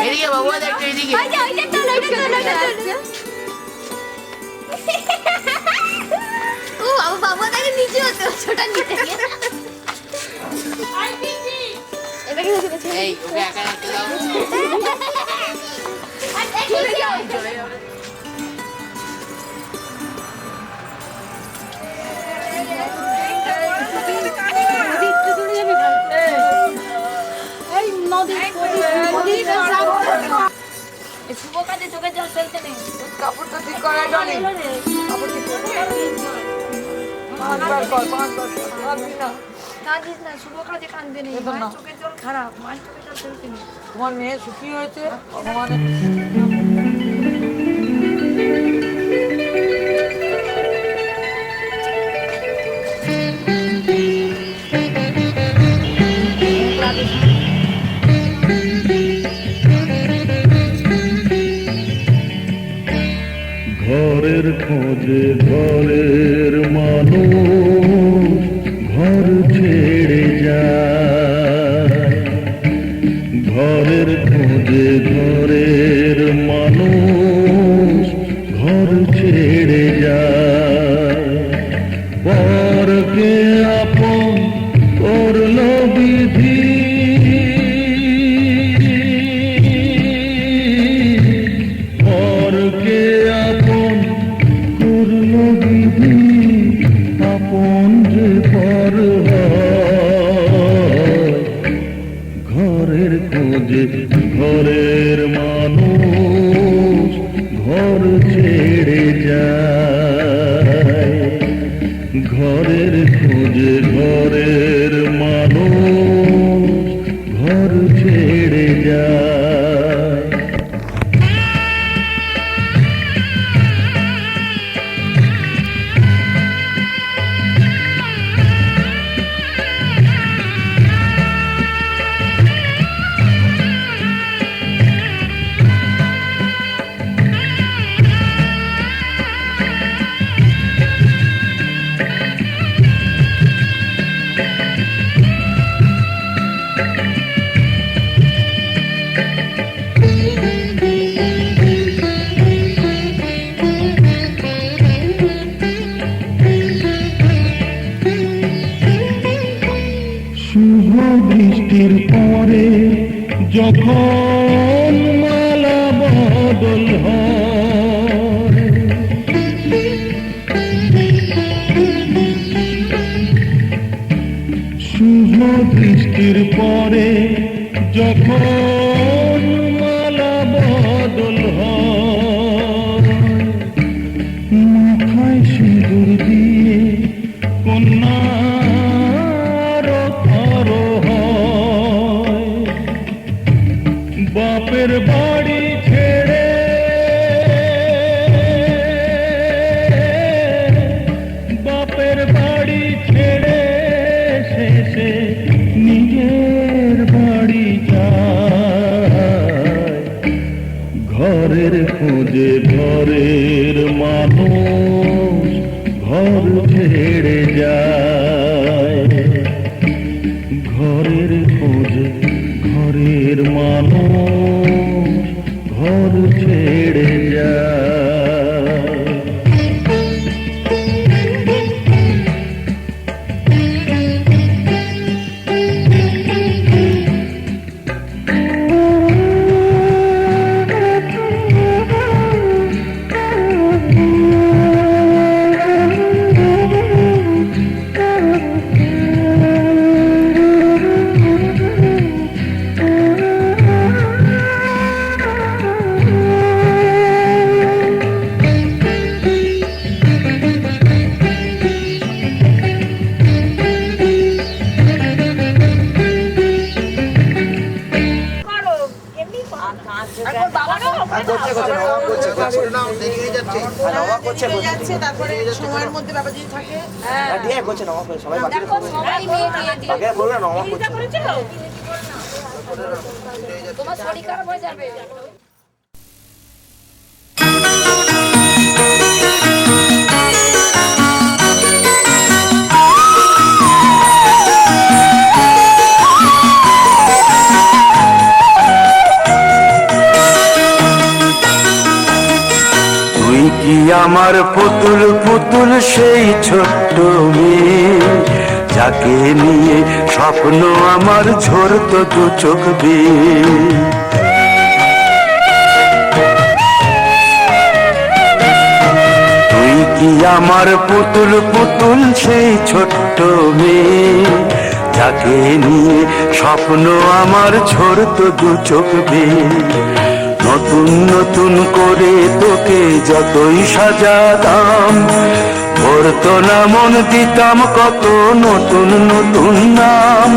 এদিকে বাবু দেখো এদিকে ও বাবা তাকে নিচে হতো ছোটা নিচে এটাকে হচ্ছে এই ওকে একা রাখতে দাও চলে যাও চলে যাও শুভ কাজে চোখে জল ফেলতে নেই কাপড়টা ঠিক করা জানি কাপড় ঠিক কাঁদিস না শুভ কাজে কাঁদতে নেই চোখের জল খারাপ মায়ের চোখের জল ফেলতে নেই তোমার মেয়ে সুখী হয়েছে ভগবানের ঘরের খোঁজে ঘরের মানুষ ঘর ছেড়ে যায় ঘরের খোঁজে ঘরের মানুষ ঘর ছেড়ে যায় পরকে আপন করল বিধি পরকে আপন করল বিধি আপন যে পর ঘরের খোঁজে ঘরের মানুষ ঘর ছেড়ে যায় ঘরের খোঁজে ঘরের মানুষ ঘর ছেড়ে যায় শুভ বৃষ্টির পরে যখন মালা বদল হয় শুভ বৃষ্টির পরে যখন মালা বদল হয় মাথায় সিঁদুর দিয়ে কন্যা বাপের বাড়ি ছেড়ে বাপের বাড়ি ছেড়ে শেষে নিজের বাড়ি যায় ঘরের খোঁজে ঘরের মানুষ ঘর ছেড়ে যায় ঘরের খোঁজে ঘরের মানুষ ঘর ছেড়ে যায় তারপরে সময়ের মধ্যে ব্যাপার যদি থাকে করছে নমা করে সবাই বাকি দেখো সবাই মেয়ে দিয়ে দিয়ে বলবে নমা করছে তোমার শরীর খারাপ হয়ে যাবে। তুই কি আমার পুতুল পুতুল সেই ছোট্ট মেয়ে, যাকে নিয়ে স্বপ্ন আমার ঝরতো দু চোখ দিয়ে। তুই কি আমার পুতুল পুতুল সেই ছোট্ট মেয়ে, যাকে নিয়ে স্বপ্ন আমার ঝরতো দু চোখ দিয়ে। নতুন নতুন করে তোকে যতই সাজাতাম, ভরতো না মন, দিতাম কত নতুন নতুন নাম।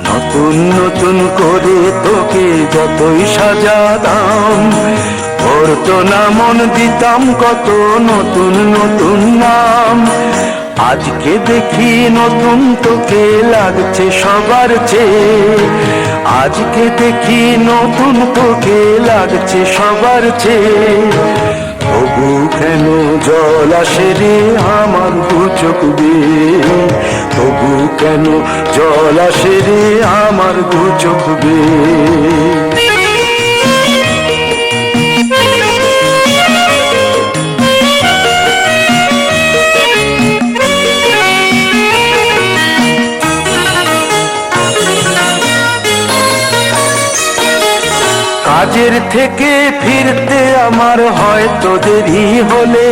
নতুন নতুন করে তোকে যতই সাজাতাম, ভরতো না মন, দিতাম কত নতুন নতুন নাম। আজকে দেখি নতুন তোকে লাগছে সবার চেয়ে, আজকে দেখি নতুন তোকে লাগছে সবার চেয়ে। তবু কেন জল আসে রে আমার দু চোখ বেয়ে, তবু কেন জল আসে রে আমার দু চোখ বেয়ে। কাজের থেকে ফিরতে আমার হয়তো দেরি হলে,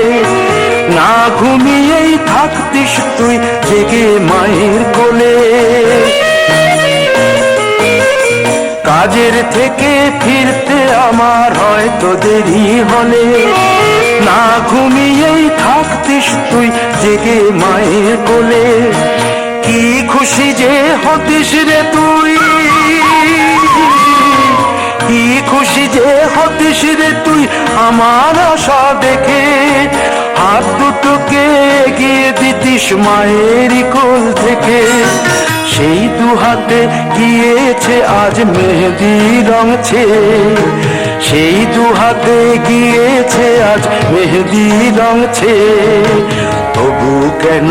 না ঘুমিয়েই থাকতিস তুই জেগে মায়ের কোলে। কাজের থেকে ফিরতে আমার হয়তো দেরি হলে, না ঘুমিয়েই থাকতিস তুই জেগে মায়ের কোলে। কি খুশি যে হতিস রে তুই, কি খুশি যে হতিস রে তুই আমার আশা দেখে। হাত দুটোকে এগিয়ে দিতিস মায়ের কোল থেকে, সেই দু হাতে গিয়েছে আজ মেহেদি রং ছেয়ে। সেই দু হাতে গিয়েছে আজ মেহেদি রং ছেয়ে। তবু কেন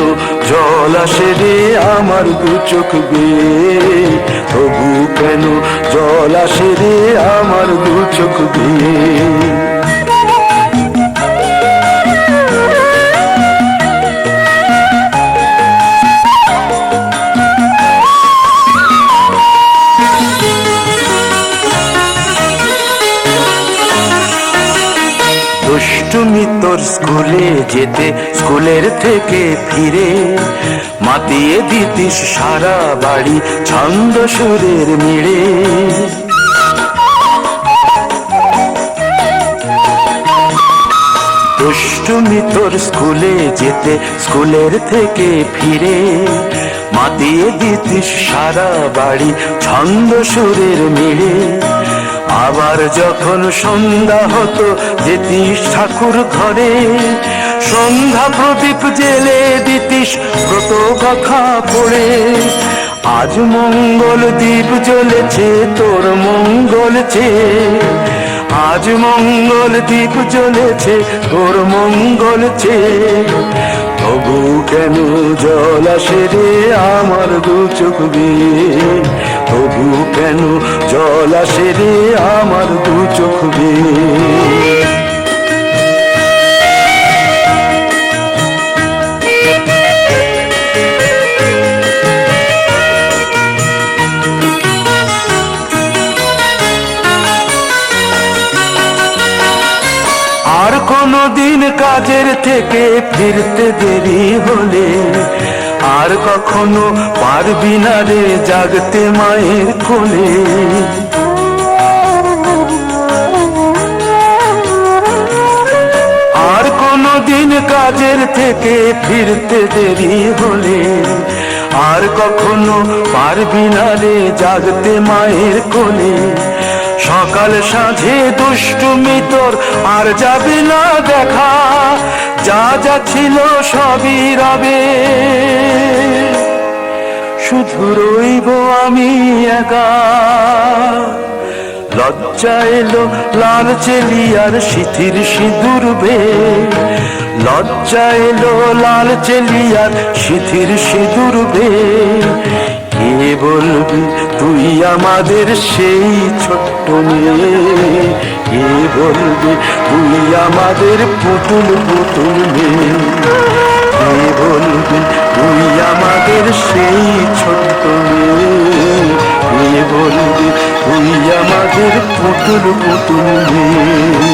জল আসে রে আমার দু চোখ বেয়ে, তবু কেন জল আসে রে আমার দু চোখ বেয়ে। দুষ্টুমি তোর স্কুলে যেতে, স্কুলের থেকে ফিরে মাতিয়ে দিতিস সারা বাড়ি ছন্দ সুরের মিড়ে। দুষ্টুমি তোর স্কুলে যেতে, স্কুলের থেকে ফিরে মাতিয়ে দিতিস সারা বাড়ি ছন্দ সুরের মিড়ে। আবার যখন সন্ধ্যা হতো যেতিস ঠাকুর ঘরে, সন্ধ্যা প্রদীপ জেলে দিতিস ব্রত কথা পড়ে। আজ মঙ্গল দ্বীপ জ্বলেছে তোর মঙ্গল চেয়ে, আজ মঙ্গল দ্বীপ জ্বলেছে তোর মঙ্গল চেয়ে। তবু কেন জল আসে রে আমার দু চোখ বেয়ে, তবু কেন জল আসে রে আমার দু চোখ বেয়ে। আর কোনদিন কাজের থেকে ফিরতে দেরি হলে, আর কখনো পারবি না রে জাগতে মায়ের কোলে। আর কোনদিন কাজের থেকে ফিরতে দেরি হলে, আর কখনো পারবি না রে জাগতে মায়ের কোলে। সকাল সাঁঝে দুষ্টুমি তোর আর যাবে না দেখা, যা যা ছিল সবই রবে। শুধু রইব আমি একা। লজ্জা এলো লাল চেলিয়ার সিথির সিঁদুর বে, লজ্জা এলো লাল চেলিয়ার সিথির সিঁদুর বে। কে বলবি তুই আমাদের সেই ছোট্ট মেয়ে, কে বলবি তুই আমাদের পুতুল পুতুল মেয়ে, কে বলবি তুই আমাদের সেই ছোট্ট মেয়ে, কে বলবি তুই আমাদের পুতুল পুতুল মেয়ে।